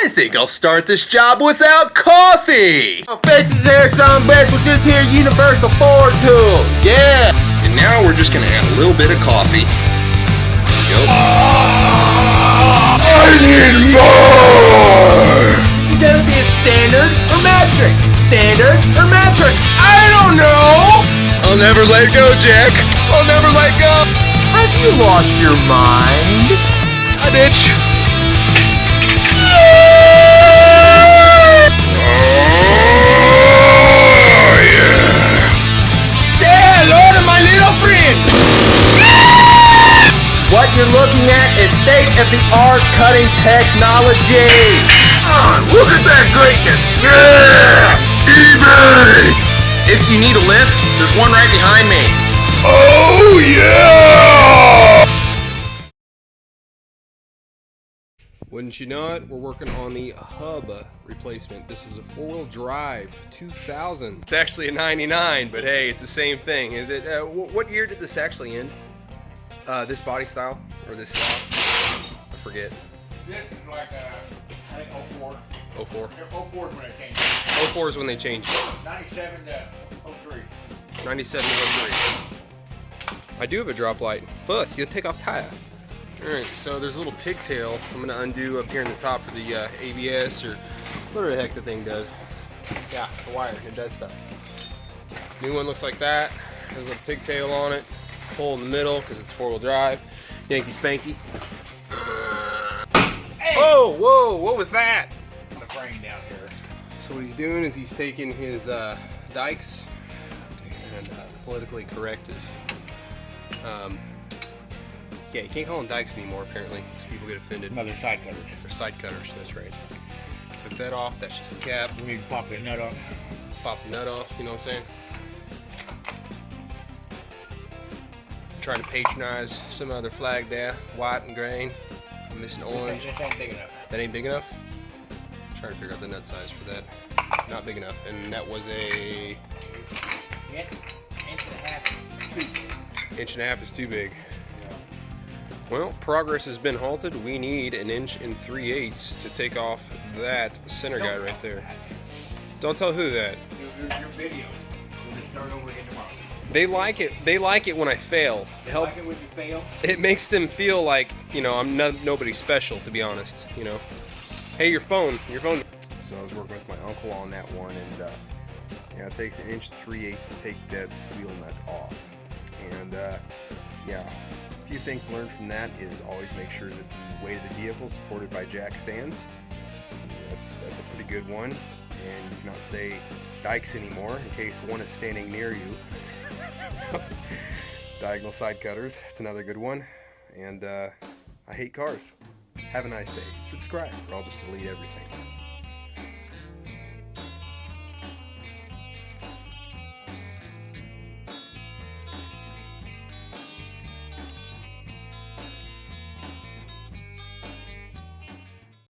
I think I'll start this job without coffee! Faces hair, some beds with this here universal forward tool. Yeah! And now we're just gonna add a little bit of coffee. There we go. I need more! It's gonna be a standard or metric? Standard or metric? I don't know! I'll never let go, Jack. I'll never let go. Have you lost your mind? Hi, bitch. What you're looking at is state-of-the-art cutting technology. Look at that greatness. Yeah! eBay! If you need a lift, there's one right behind me. Oh, yeah! Wouldn't you know it, we're working on the hub replacement. This is a four-wheel drive 2000. It's actually a 99, but hey, it's the same thing. Is it? What year did this actually end? This body style or this style? I forget. This is like I think 04. 04. 04 is when it changed. 04 is when they changed it. 97 to 03. 97 to 03. I do have a drop light. First, you take off tire. Alright, so there's a little pigtail I'm going to undo up here in the top for the ABS or whatever the heck the thing does. Yeah, the wire, it does stuff. New one looks like that. Has a little pigtail on it. Hole in the middle because it's four-wheel drive. Yankee Spanky. Hey! Oh, whoa, what was that? The frame down here. So what he's doing is he's taking his dikes and politically correct is yeah, you can't call them dikes anymore apparently because people get offended. Another side cutters. They're side cutters, that's right. Took that off, that's just the cap. We need to pop this nut off. Pop the nut off, you know what I'm saying? Trying to patronize some other flag there, white and green. I'm missing orange. This ain't big enough. That ain't big enough? Trying to figure out the nut size for that. Not big enough, and that was a Yeah, inch and a half. inch and a half is too big. Well, progress has been halted. We need an 1 3/8 to take off that center guy right there. Don't tell who that. Your video. We'll just start over again tomorrow. They like it. They like it when I fail. You like it when you fail? It makes them feel like, you know, I'm nobody special, to be honest. You know, hey, your phone. So I was working with my uncle on that one, and yeah, it takes an 1 3/8 to take that wheel nut off. And yeah, a few things learned from that is always make sure that the weight of the vehicle is supported by jack stands. That's a pretty good one, and you cannot say dikes anymore in case one is standing near you. Diagonal side cutters, it's another good one. And I hate cars. Have a nice day. Subscribe or I'll just delete everything.